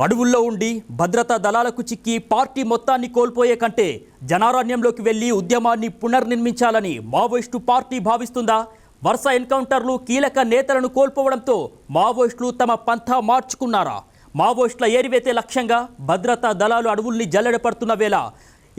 అడవుల్లో ఉండి భద్రతా దళాలకు చిక్కి పార్టీ మొత్తాన్ని కోల్పోయే కంటే జనారణ్యంలోకి వెళ్లి ఉద్యమాన్ని పునర్నిర్మించాలని మావోయిస్టు పార్టీ భావిస్తుందా? వరుస ఎన్కౌంటర్లు కీలక నేతలను కోల్పోవడంతో మావోయిస్టులు తమ పంథా మార్చుకున్నారా? మావోయిస్టుల ఏరివేతే లక్ష్యంగా భద్రతా దళాలు అడవుల్ని జల్లెడపడుతున్న వేళ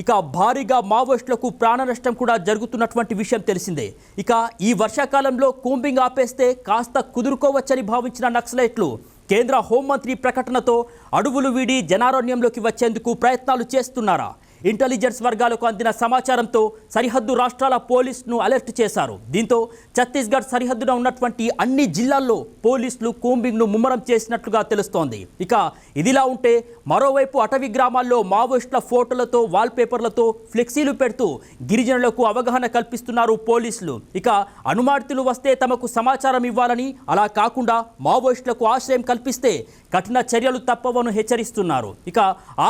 ఇక భారీగా మావోయిస్టులకు ప్రాణ నష్టం కూడా జరుగుతున్నటువంటి విషయం తెలిసిందే. ఇక ఈ వర్షాకాలంలో కూంబింగ్ ఆపేస్తే కాస్త కుదురుకోవచ్చని భావించిన నక్సలైట్లు కేంద్ర హోంమంత్రి ప్రకటనతో అడవులు వీడి జనారణ్యంలోకి వచ్చేందుకు ప్రయత్నాలు చేస్తున్నారా? ఇంటెలిజెన్స్ వర్గాలకు అందిన సమాచారంతో సరిహద్దు రాష్ట్రాల పోలీసును అలర్ట్ చేశారు. దీంతో ఛత్తీస్గఢ్ సరిహద్దున ఉన్నటువంటి అన్ని జిల్లాల్లో పోలీసులు కూంబింగ్ను ముమ్మరం చేసినట్లుగా తెలుస్తోంది. ఇక ఇదిలా ఉంటే మరోవైపు అటవీ గ్రామాల్లో మావోయిస్టుల ఫోటోలతో వాల్పేపర్లతో ఫ్లెక్సీలు పెడుతూ గిరిజనులకు అవగాహన కల్పిస్తున్నారు పోలీసులు. ఇక అనుమానితులు వస్తే తమకు సమాచారం ఇవ్వాలని, అలా కాకుండా మావోయిస్టులకు ఆశ్రయం కల్పిస్తే కఠిన చర్యలు తప్పవని హెచ్చరిస్తున్నారు. ఇక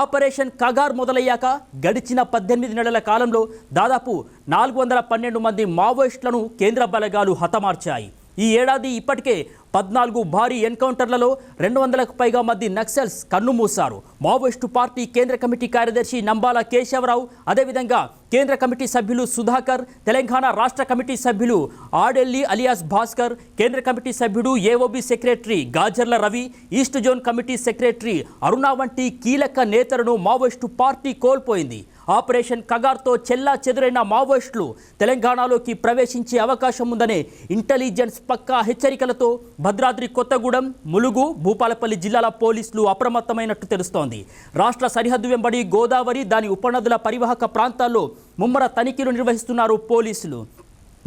ఆపరేషన్ కగార్ మొదలయ్యాక గడిచిన 18 నెలల కాలంలో దాదాపు 412 మంది మావోయిస్టులను కేంద్ర బలగాలు హతమార్చాయి. ఈ ఏడాది ఇప్పటికే 14 భారీ ఎన్కౌంటర్లలో 200కు పైగా మంది నక్సల్స్ కన్నుమూశారు. మావోయిస్టు పార్టీ కేంద్ర కమిటీ కార్యదర్శి నంబాల కేశవరావు, అదేవిధంగా కేంద్ర కమిటీ సభ్యులు సుధాకర్, తెలంగాణ రాష్ట్ర కమిటీ సభ్యులు ఆడెల్లి అలియాస్ భాస్కర్, కేంద్ర కమిటీ సభ్యుడు AOB secretary Gajarla Ravi, east zone committee secretary Aruna వంటి కీలక నేతలను మావోయిస్టు పార్టీ కోల్పోయింది. ఆపరేషన్ కగార్తో చెల్లా చెదురైన మావోయిస్టులు తెలంగాణలోకి ప్రవేశించే అవకాశం ఉందనే ఇంటెలిజెన్స్ పక్కా హెచ్చరికలతో భద్రాద్రి కొత్తగూడెం, ములుగు, భూపాలపల్లి జిల్లాల పోలీసులు అప్రమత్తమైనట్టు తెలుస్తోంది. రాష్ట్ర సరిహద్దు వెంబడి గోదావరి, దాని ఉపనదుల పరివాహక ప్రాంతాల్లో ముమ్మర తనిఖీలు నిర్వహిస్తున్నారు పోలీసులు.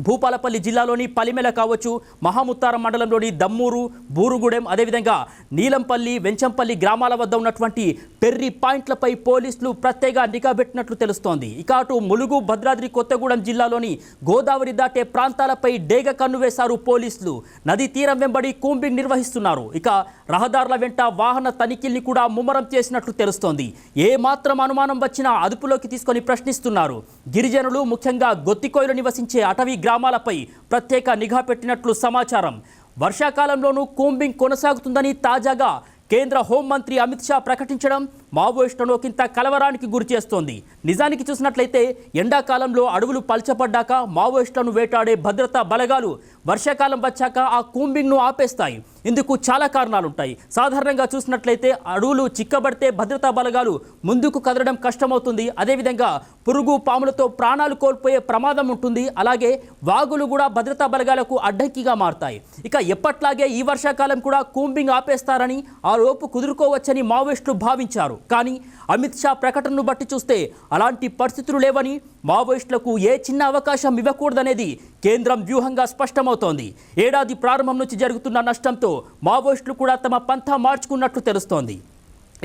భూపాలపల్లి జిల్లాలోని పలిమెల కావచ్చు, మహాముత్తారం మండలంలోని దమ్మూరు, బూరుగుడెం, అదేవిధంగా నీలంపల్లి, వెంచంపల్లి గ్రామాల వద్ద ఉన్నటువంటి పెర్రి పాయింట్లపై పోలీసులు ప్రత్యేక నిఘా పెట్టినట్లు తెలుస్తోంది. ఇక అటు ములుగు, భద్రాద్రి కొత్తగూడెం జిల్లాలోని గోదావరి దాటే ప్రాంతాలపై డేగ కన్ను వేశారు పోలీసులు. నదీ తీరం వెంబడి కూంబింగ్ నిర్వహిస్తున్నారు. ఇక రహదారుల వెంట వాహన తనిఖీల్ని కూడా ముమ్మరం చేసినట్లు తెలుస్తోంది. ఏ మాత్రం అనుమానం వచ్చినా అదుపులోకి తీసుకొని ప్రశ్నిస్తున్నారు. గిరిజనులు, ముఖ్యంగా గొత్తికోయలు నివసించే అటవీ గ్రామాలపై ప్రత్యేక నిఘా పెట్టినట్లు సమాచారం. వర్షాకాలంలోనూ కూంబింగ్ కొనసాగుతుందని తాజాగా కేంద్ర హోంమంత్రి అమిత్ షా ప్రకటించడం మావోయిస్టులను ఒకంత కలవరానికి గురి చేస్తోంది. నిజానికి చూసినట్లయితే ఎండాకాలంలో అడవులు పల్చబడ్డాక మావోయిస్టులను వేటాడే భద్రతా బలగాలు వర్షాకాలం వచ్చాక ఆ కూంబింగ్ను ఆపేస్తాయి. ఇందుకు చాలా కారణాలుంటాయి. సాధారణంగా చూసినట్లయితే అడవులు చిక్కబడితే భద్రతా బలగాలు ముందుకు కదలడం కష్టమవుతుంది. అదేవిధంగా పురుగు, పాములతో ప్రాణాలు కోల్పోయే ప్రమాదం ఉంటుంది. అలాగే వాగులు కూడా భద్రతా బలగాలకు అడ్డంకిగా మారతాయి. ఇక ఎప్పట్లాగే ఈ వర్షాకాలం కూడా కూంబింగ్ ఆపేస్తారని, ఆ లోపు కుదురుకోవచ్చని మావోయిస్టులు భావించారు. కానీ అమిత్ షా ప్రకటనను బట్టి చూస్తే అలాంటి పరిస్థితులు లేవని, మావోయిస్టులకు ఏ చిన్న అవకాశం ఇవ్వకూడదనేది కేంద్రం వ్యూహంగా స్పష్టమవుతోంది. ఏడాది ప్రారంభం నుంచి జరుగుతున్న నష్టంతో మావోయిస్టులు కూడా తమ పంథా మార్చుకున్నట్లు తెలుస్తోంది.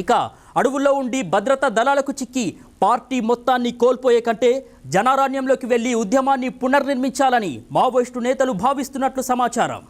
ఇక అడవుల్లో ఉండి భద్రతా దళాలకు చిక్కి పార్టీ మొత్తాన్ని కోల్పోయే కంటే జనారణ్యంలోకి వెళ్లి ఉద్యమాన్ని పునర్నిర్మించాలని మావోయిస్టు నేతలు భావిస్తున్నట్లు సమాచారం.